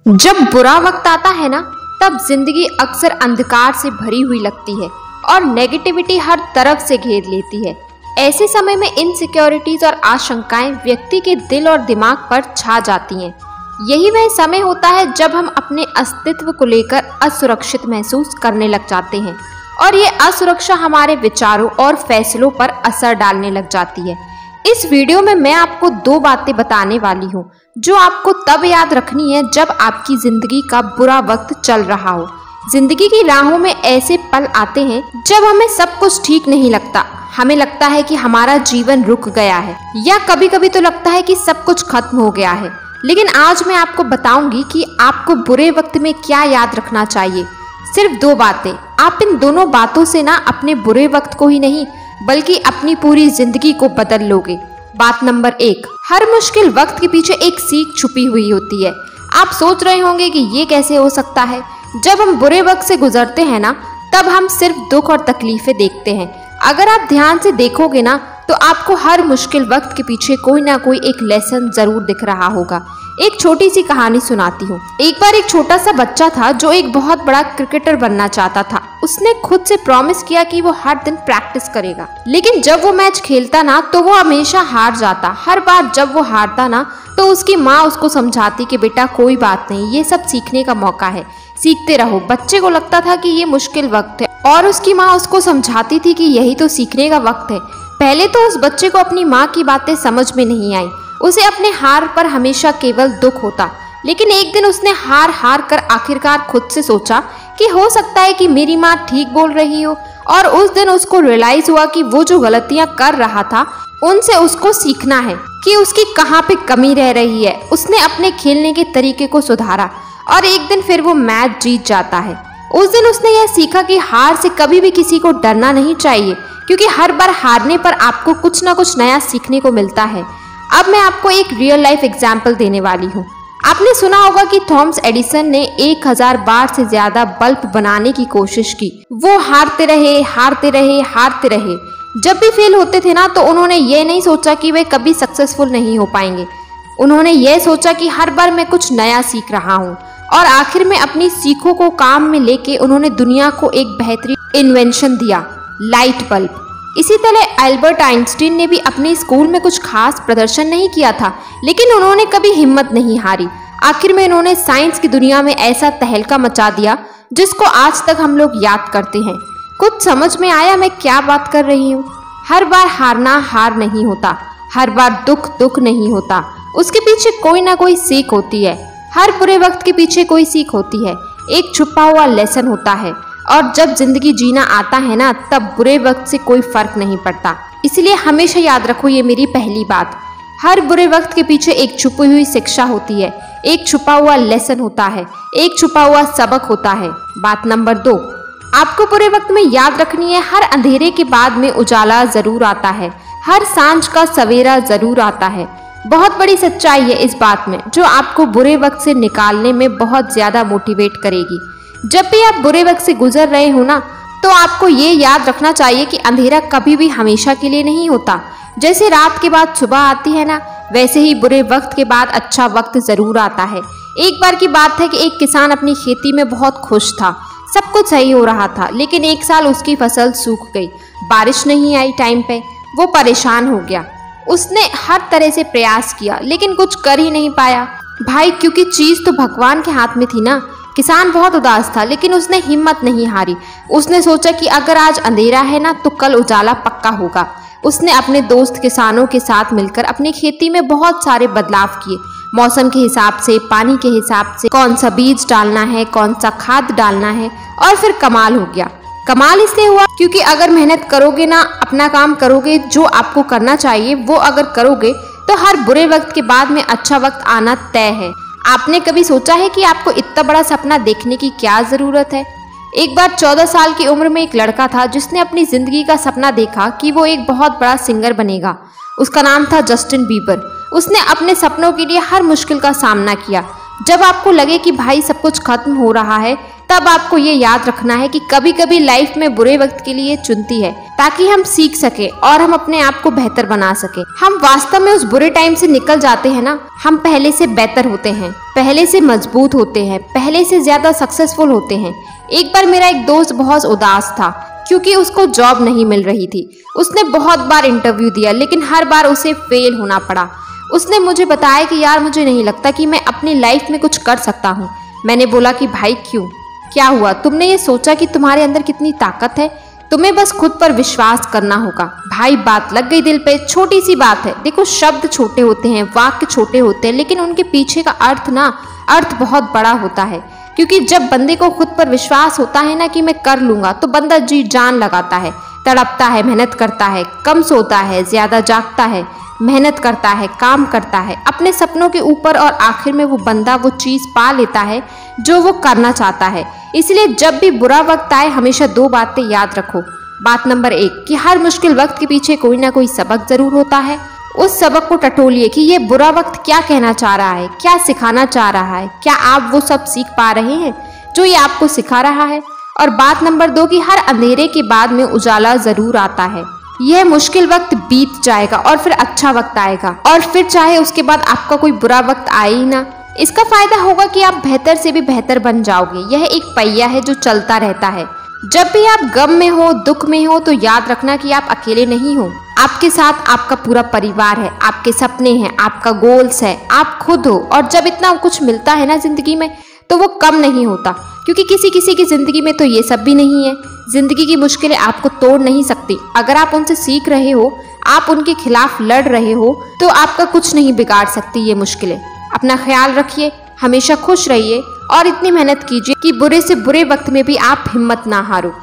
जब बुरा वक्त आता है ना, तब जिंदगी अक्सर अंधकार से भरी हुई लगती है और नेगेटिविटी हर तरफ से घेर लेती है। ऐसे समय में इनसिक्योरिटीज और आशंकाएं व्यक्ति के दिल और दिमाग पर छा जाती हैं। यही वह समय होता है जब हम अपने अस्तित्व को लेकर असुरक्षित महसूस करने लग जाते हैं और ये असुरक्षा हमारे विचारों और फैसलों पर असर डालने लग जाती है। इस वीडियो में मैं आपको दो बातें बताने वाली हूँ जो आपको तब याद रखनी है जब आपकी जिंदगी का बुरा वक्त चल रहा हो। जिंदगी की राहों में ऐसे पल आते हैं जब हमें सब कुछ ठीक नहीं लगता, हमें लगता है कि हमारा जीवन रुक गया है या कभी कभी तो लगता है कि सब कुछ खत्म हो गया है। लेकिन आज मैं आपको बताऊंगी कि आपको बुरे वक्त में क्या याद रखना चाहिए। सिर्फ दो बातें। आप इन दोनों बातों से ना अपने बुरे वक्त को ही नहीं बल्कि अपनी पूरी जिंदगी को बदल लोगे। बात नंबर 1, हर मुश्किल वक्त के पीछे एक सीख छुपी हुई होती है। आप सोच रहे होंगे कि ये कैसे हो सकता है। जब हम बुरे वक्त से गुजरते हैं ना, तब हम सिर्फ दुख और तकलीफें देखते हैं। अगर आप ध्यान से देखोगे ना, तो आपको हर मुश्किल वक्त के पीछे कोई ना कोई एक लेसन जरूर दिख रहा होगा। एक छोटी सी कहानी सुनाती हूँ। एक बार एक छोटा सा बच्चा था जो एक बहुत बड़ा क्रिकेटर बनना चाहता था। उसने खुद से प्रॉमिस किया कि वो हर दिन प्रैक्टिस करेगा, लेकिन जब वो मैच खेलता ना तो वो हमेशा हार जाता। हर बार जब वो हारता ना तो उसकी माँ उसको समझाती कि बेटा कोई बात नहीं, ये सब सीखने का मौका है, सीखते रहो। बच्चे को लगता था कि ये मुश्किल वक्त है और उसकी माँ उसको समझाती थी कि यही तो सीखने का वक्त है। पहले तो उस बच्चे को अपनी माँ की बातें समझ में नहीं आई। उसे अपने हार पर हमेशा केवल दुख होता। लेकिन एक दिन उसने हार हार कर आखिरकार खुद से सोचा कि हो सकता है कि मेरी माँ ठीक बोल रही हो। और उस दिन उसको रियलाइज हुआ कि वो जो गलतियाँ कर रहा था उनसे उसको सीखना है कि उसकी कहाँ पे कमी रह रही है। उसने अपने खेलने के तरीके को सुधारा और एक दिन फिर वो मैच जीत जाता है। उस दिन उसने यह सीखा कि हार से कभी भी किसी को डरना नहीं चाहिए, क्योंकि हर बार हारने पर आपको कुछ ना कुछ नया सीखने को मिलता है। अब मैं आपको एक रियल लाइफ एग्जाम्पल देने वाली हूँ। आपने सुना होगा कि थॉमस एडिसन ने 1000 बार से ज्यादा बल्ब बनाने की कोशिश की। वो हारते रहे, हारते रहे, हारते रहे। जब भी फेल होते थे ना, तो उन्होंने ये नहीं सोचा कि वे कभी सक्सेसफुल नहीं हो पाएंगे। उन्होंने ये सोचा कि हर बार मैं कुछ नया सीख रहा हूँ। और आखिर में अपनी सीखों को काम में लेके उन्होंने दुनिया को एक बेहतरीन इन्वेंशन दिया, लाइट बल्ब। इसी तरह एल्बर्ट आइंस्टीन ने भी अपने स्कूल में कुछ खास प्रदर्शन नहीं किया था, लेकिन उन्होंने कभी हिम्मत नहीं हारी। आखिर में उन्होंने साइंस की दुनिया में ऐसा तहलका मचा दिया जिसको आज तक हम लोग याद करते हैं। कुछ समझ में आया मैं क्या बात कर रही हूँ? हर बार हारना हार नहीं होता, हर बार दुख दुख नहीं होता। उसके पीछे कोई ना कोई सीख होती है। हर बुरे वक्त के पीछे कोई सीख होती है, एक छुपा हुआ लेसन होता है। और जब जिंदगी जीना आता है ना, तब बुरे वक्त से कोई फर्क नहीं पड़ता। इसलिए हमेशा याद रखो ये मेरी पहली बात। हर बुरे वक्त के पीछे एक छुपी हुई शिक्षा होती है, एक छुपा हुआ लेसन होता है, एक छुपा हुआ सबक होता है। बात नंबर 2, आपको बुरे वक्त में याद रखनी है, हर अंधेरे के बाद में उजाला जरूर आता है, हर सांझ का सवेरा जरूर आता है। बहुत बड़ी सच्चाई है इस बात में, जो आपको बुरे वक्त से निकालने में बहुत ज्यादा मोटिवेट करेगी। जब भी आप बुरे वक्त से गुजर रहे हो ना, तो आपको ये याद रखना चाहिए कि अंधेरा कभी भी हमेशा के लिए नहीं होता। जैसे रात के बाद सुबह आती है ना, वैसे ही बुरे वक्त के बाद अच्छा वक्त जरूर आता है। एक बार की बात है कि एक किसान अपनी खेती में बहुत खुश था, सब कुछ सही हो रहा था। लेकिन एक साल उसकी फसल सूख गई, बारिश नहीं आई टाइम पे। वो परेशान हो गया। उसने हर तरह से प्रयास किया लेकिन कुछ कर ही नहीं पाया भाई, क्योंकि चीज तो भगवान के हाथ में थी ना। किसान बहुत उदास था, लेकिन उसने हिम्मत नहीं हारी। उसने सोचा कि अगर आज अंधेरा है ना, तो कल उजाला पक्का होगा। उसने अपने दोस्त किसानों के साथ मिलकर अपनी खेती में बहुत सारे बदलाव किए, मौसम के हिसाब से, पानी के हिसाब से, कौन सा बीज डालना है, कौन सा खाद डालना है। और फिर कमाल हो गया। कमाल इसलिए हुआ क्योंकि अगर मेहनत करोगे ना, अपना काम करोगे, जो आपको करना चाहिए वो अगर करोगे, तो हर बुरे वक्त के बाद में अच्छा वक्त आना तय है। आपने कभी सोचा है कि आपको इतना बड़ा सपना देखने की क्या जरूरत है? एक बार 14 साल की उम्र में एक लड़का था जिसने अपनी जिंदगी का सपना देखा कि वो एक बहुत बड़ा सिंगर बनेगा। उसका नाम था जस्टिन बीबर। उसने अपने सपनों के लिए हर मुश्किल का सामना किया। जब आपको लगे कि भाई सब कुछ खत्म हो रहा है, तब आपको ये याद रखना है कि कभी कभी लाइफ में बुरे वक्त के लिए चुनती है ताकि हम सीख सके और हम अपने आप को बेहतर बना सके। हम वास्तव में उस बुरे टाइम से निकल जाते हैं ना, हम पहले से बेहतर होते हैं, पहले से मजबूत होते हैं, पहले से ज्यादा सक्सेसफुल होते हैं। एक बार मेरा एक दोस्त बहुत उदास था क्योंकि उसको जॉब नहीं मिल रही थी। उसने बहुत बार इंटरव्यू दिया लेकिन हर बार उसे फेल होना पड़ा। उसने मुझे बताया कि यार मुझे नहीं लगता कि मैं अपनी लाइफ में कुछ कर सकता हूँ। मैंने बोला कि भाई क्यों, क्या हुआ? तुमने ये सोचा कि तुम्हारे अंदर कितनी ताकत है? तुम्हें बस खुद पर विश्वास करना होगा। भाई बात लग गई दिल पे। छोटी सी बात है, देखो शब्द छोटे होते हैं, वाक्य छोटे होते हैं, लेकिन उनके पीछे का अर्थ बहुत बड़ा होता है। क्योंकि जब बंदे को खुद पर विश्वास होता है ना कि मैं कर लूंगा, तो बंदा जी जान लगाता है, तड़पता है, मेहनत करता है, कम सोता है, ज्यादा जागता है, मेहनत करता है, काम करता है अपने सपनों के ऊपर, और आखिर में वो बंदा वो चीज पा लेता है जो वो करना चाहता है। इसलिए जब भी बुरा वक्त आए, हमेशा 2 बातें याद रखो। बात नंबर 1 कि हर मुश्किल वक्त के पीछे कोई ना कोई सबक जरूर होता है। उस सबक को टटोलिए कि ये बुरा वक्त क्या कहना चाह रहा है, क्या सिखाना चाह रहा है, क्या आप वो सब सीख पा रहे हैं जो ये आपको सिखा रहा है। और बात नंबर 2 कि हर अंधेरे के बाद में उजाला जरूर आता है। यह मुश्किल वक्त बीत जाएगा और फिर अच्छा वक्त आएगा, और फिर चाहे उसके बाद आपका कोई बुरा वक्त आए ही ना, इसका फायदा होगा कि आप बेहतर से भी बेहतर बन जाओगे। यह एक पहिया है जो चलता रहता है। जब भी आप गम में हो, दुख में हो, तो याद रखना कि आप अकेले नहीं हो। आपके साथ आपका पूरा परिवार है, आपके सपने हैं, आपका गोल्स है, आप खुद हो। और जब इतना कुछ मिलता है ना जिंदगी में, तो वो कम नहीं होता, क्योंकि किसी किसी की जिंदगी में तो ये सब भी नहीं है। जिंदगी की मुश्किलें आपको तोड़ नहीं सकती। अगर आप उनसे सीख रहे हो, आप उनके खिलाफ लड़ रहे हो, तो आपका कुछ नहीं बिगाड़ सकती ये मुश्किलें। अपना ख्याल रखिए, हमेशा खुश रहिए और इतनी मेहनत कीजिए कि बुरे से बुरे वक्त में भी आप हिम्मत ना हारो।